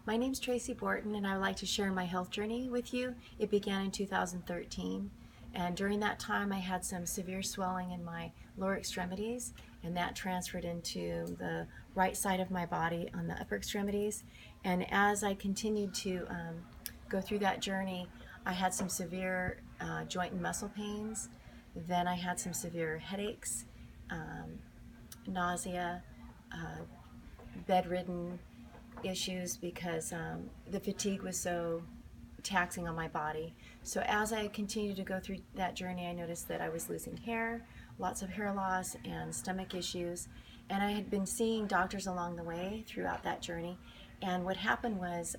My name's Tracy Borton, and I would like to share my health journey with you. It began in 2013, and during that time I had some severe swelling in my lower extremities, and that transferred into the right side of my body on the upper extremities. And as I continued to go through that journey, I had some severe joint and muscle pains. Then I had some severe headaches, nausea, bedridden issues because the fatigue was so taxing on my body. So as I continued to go through that journey, I noticed that I was losing hair, lots of hair loss, and stomach issues. And I had been seeing doctors along the way throughout that journey. And what happened was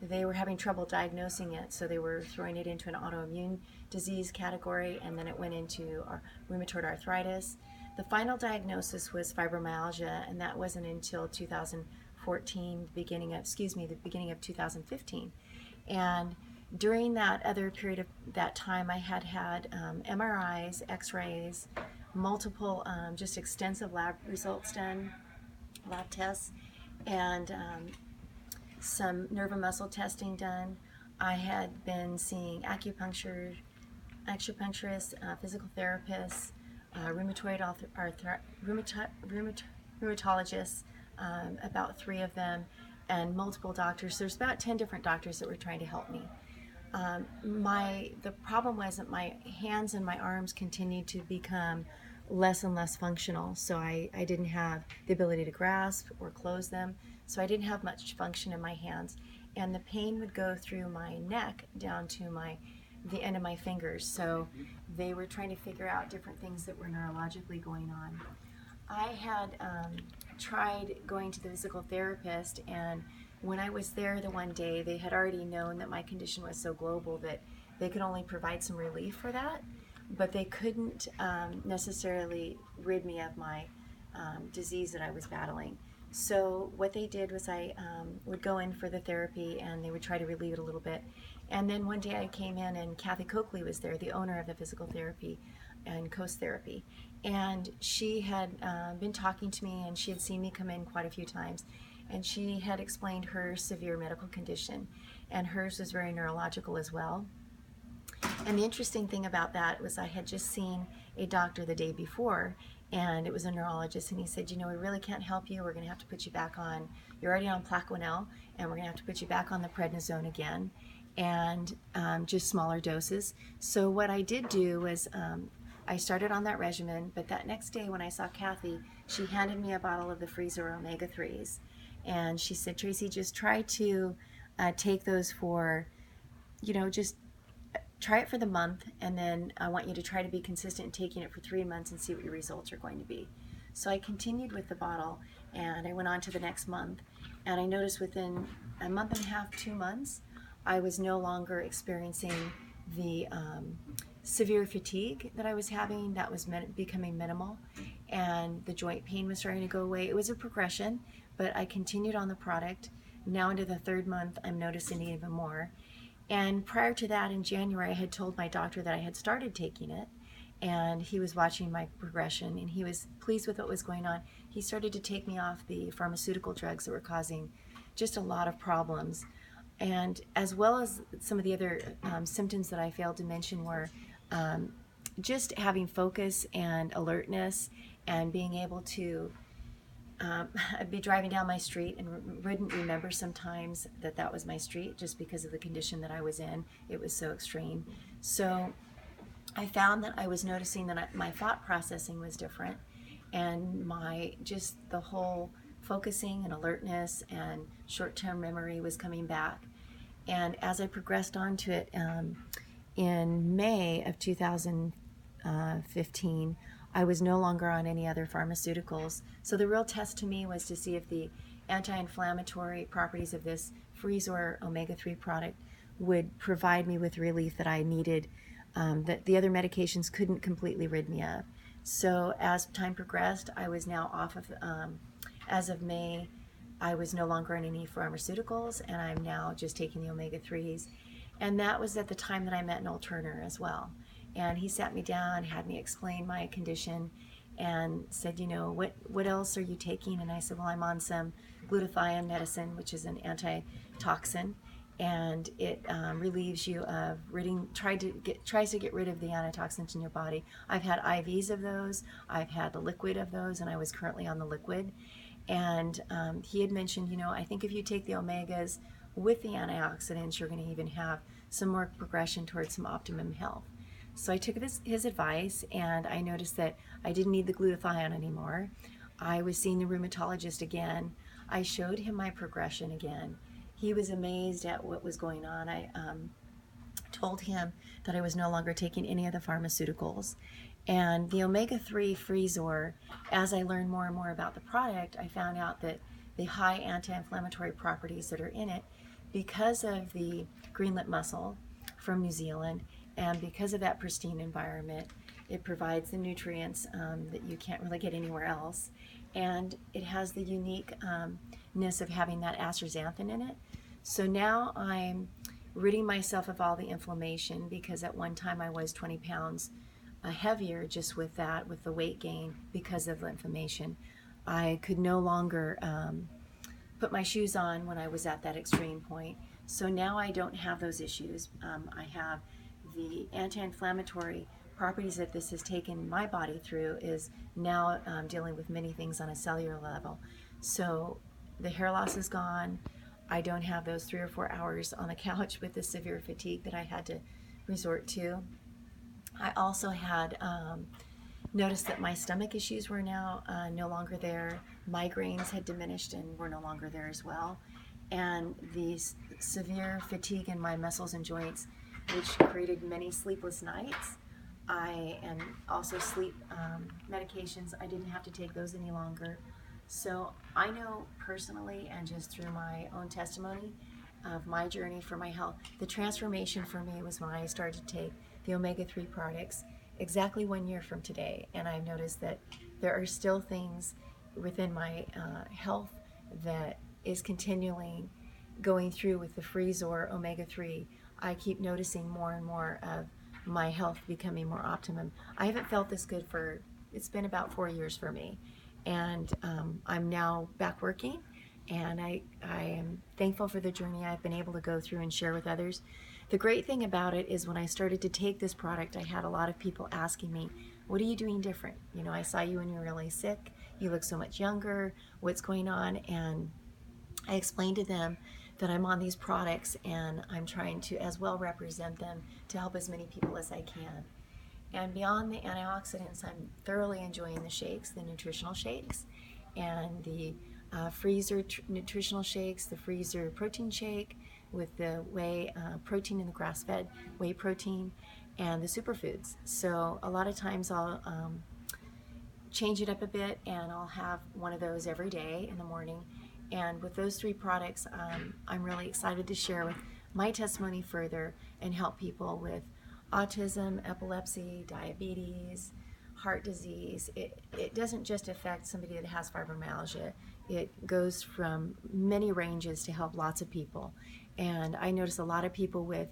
they were having trouble diagnosing it, so they were throwing it into an autoimmune disease category, and then it went into rheumatoid arthritis. The final diagnosis was fibromyalgia, and that wasn't until 2014, the beginning of 2015. And during that other period of that time, I had MRIs, X-rays, multiple just extensive lab results done, lab tests, and some nerve and muscle testing done. I had been seeing acupuncturists, physical therapists, rheumatologists, about three of them, and multiple doctors. There's about 10 different doctors that were trying to help me. The problem was that my hands and my arms continued to become less and less functional. So I didn't have the ability to grasp or close them. So I didn't have much function in my hands. And the pain would go through my neck down to the end of my fingers. So they were trying to figure out different things that were neurologically going on. I had tried going to the physical therapist, and when I was there the one day, they had already known that my condition was so global that they could only provide some relief for that, but they couldn't necessarily rid me of my disease that I was battling. So what they did was I would go in for the therapy, and they would try to relieve it a little bit. And then one day I came in, and Kathy Coakley was there, the owner of the physical therapy and Coast Therapy. And she had been talking to me, and she had seen me come in quite a few times. And she had explained her severe medical condition, and hers was very neurological as well. And the interesting thing about that was I had just seen a doctor the day before, and it was a neurologist, and he said, you know, we really can't help you. We're going to have to put you back on, you're already on Plaquenil, and we're going to have to put you back on the prednisone again, and just smaller doses. So what I did do was I started on that regimen, but that next day when I saw Kathy, she handed me a bottle of the freezer omega-3s. And she said, Tracy, just try to take those for, just try it for the month, and then I want you to try to be consistent in taking it for 3 months and see what your results are going to be. So I continued with the bottle, and I went on to the next month, and I noticed within a month and a half, 2 months, I was no longer experiencing the severe fatigue that I was having. That was becoming minimal, and the joint pain was starting to go away. It was a progression, but I continued on the product. Now into the 3rd month, I'm noticing it even more. And prior to that, in January, I had told my doctor that I had started taking it, and he was watching my progression, and he was pleased with what was going on. He started to take me off the pharmaceutical drugs that were causing just a lot of problems. And as well as some of the other symptoms that I failed to mention were just having focus and alertness, and being able to I'd be driving down my street and wouldn't remember sometimes that that was my street, just because of the condition that I was in. It was so extreme. So I found that I was noticing that my thought processing was different, and just the whole focusing and alertness and short-term memory was coming back. And as I progressed onto it, in May of 2015, I was no longer on any other pharmaceuticals. So the real test to me was to see if the anti-inflammatory properties of this Freezor omega-3 product would provide me with relief that I needed, that the other medications couldn't completely rid me of. So as time progressed, I was now off of, as of May, I was no longer on any pharmaceuticals, and I'm now just taking the omega-3s. And that was at the time that I met Noel Turner as well. And he sat me down, had me explain my condition, and said, what else are you taking? And I said, well, I'm on some glutathione medicine, which is an antitoxin, and it relieves you of tries to get rid of the antitoxins in your body. I've had IVs of those, I've had the liquid of those, and I was currently on the liquid. And he had mentioned, I think if you take the omegas with the antioxidants, you're going to even have some more progression towards some optimum health. So I took his advice, and I noticed that I didn't need the glutathione anymore. I was seeing the rheumatologist again. I showed him my progression again. He was amazed at what was going on. I told him that I was no longer taking any of the pharmaceuticals. And the omega-3 Freezor, as I learned more and more about the product, I found out that the high anti-inflammatory properties that are in it, because of the greenlet mussel from New Zealand, and because of that pristine environment, it provides the nutrients that you can't really get anywhere else. And it has the uniqueness of having that astaxanthin in it. So now I'm ridding myself of all the inflammation, because at one time I was 20 pounds heavier just with the weight gain because of the inflammation. I could no longer put my shoes on when I was at that extreme point. So now I don't have those issues. I have the anti-inflammatory properties that this has taken my body through is now dealing with many things on a cellular level. So the hair loss is gone. I don't have those 3 or 4 hours on the couch with the severe fatigue that I had to resort to. I also had noticed that my stomach issues were now no longer there. Migraines had diminished and were no longer there as well. And the severe fatigue in my muscles and joints, which created many sleepless nights. And also sleep medications, I didn't have to take those any longer. So I know personally, and just through my own testimony of my journey for my health, the transformation for me was when I started to take the omega-3 products exactly 1 year from today. And I've noticed that there are still things within my health that is continually going through with the Freezor omega-3. I keep noticing more and more of my health becoming more optimum. I haven't felt this good it's been about 4 years for me. And I'm now back working, and I am thankful for the journey I've been able to go through and share with others. The great thing about it is when I started to take this product, I had a lot of people asking me, what are you doing different? I saw you when you were really sick. You look so much younger. What's going on? And I explained to them that I'm on these products, and I'm trying to as well represent them to help as many people as I can. And beyond the antioxidants, I'm thoroughly enjoying the shakes, the nutritional shakes, and the Freezor nutritional shakes, the Freezor protein shake with the whey protein and the grass-fed whey protein, and the superfoods. So a lot of times I'll change it up a bit, and I'll have one of those every day in the morning. And with those 3 products, I'm really excited to share with my testimony further and help people with autism, epilepsy, diabetes, heart disease. It doesn't just affect somebody that has fibromyalgia. It goes from many ranges to help lots of people. And I notice a lot of people with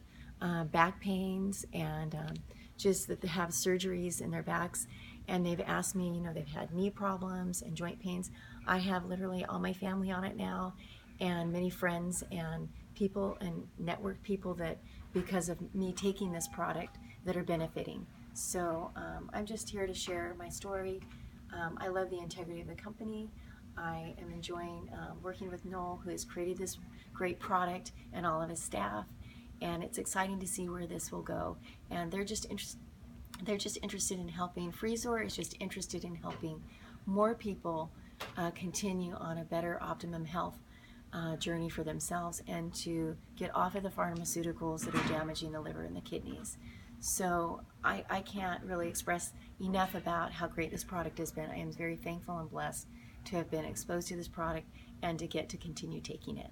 back pains and just that they have surgeries in their backs, and they've asked me, they've had knee problems and joint pains. I have literally all my family on it now, and many friends and people and network people that, because of me taking this product, that are benefiting. So I'm just here to share my story. I love the integrity of the company. I am enjoying working with Noel, who has created this great product, and all of his staff. And it's exciting to see where this will go. And they're just interested in helping. Freezor is just interested in helping more people continue on a better optimum health journey for themselves, and to get off of the pharmaceuticals that are damaging the liver and the kidneys. So I can't really express enough about how great this product has been. I am very thankful and blessed to have been exposed to this product and to get to continue taking it.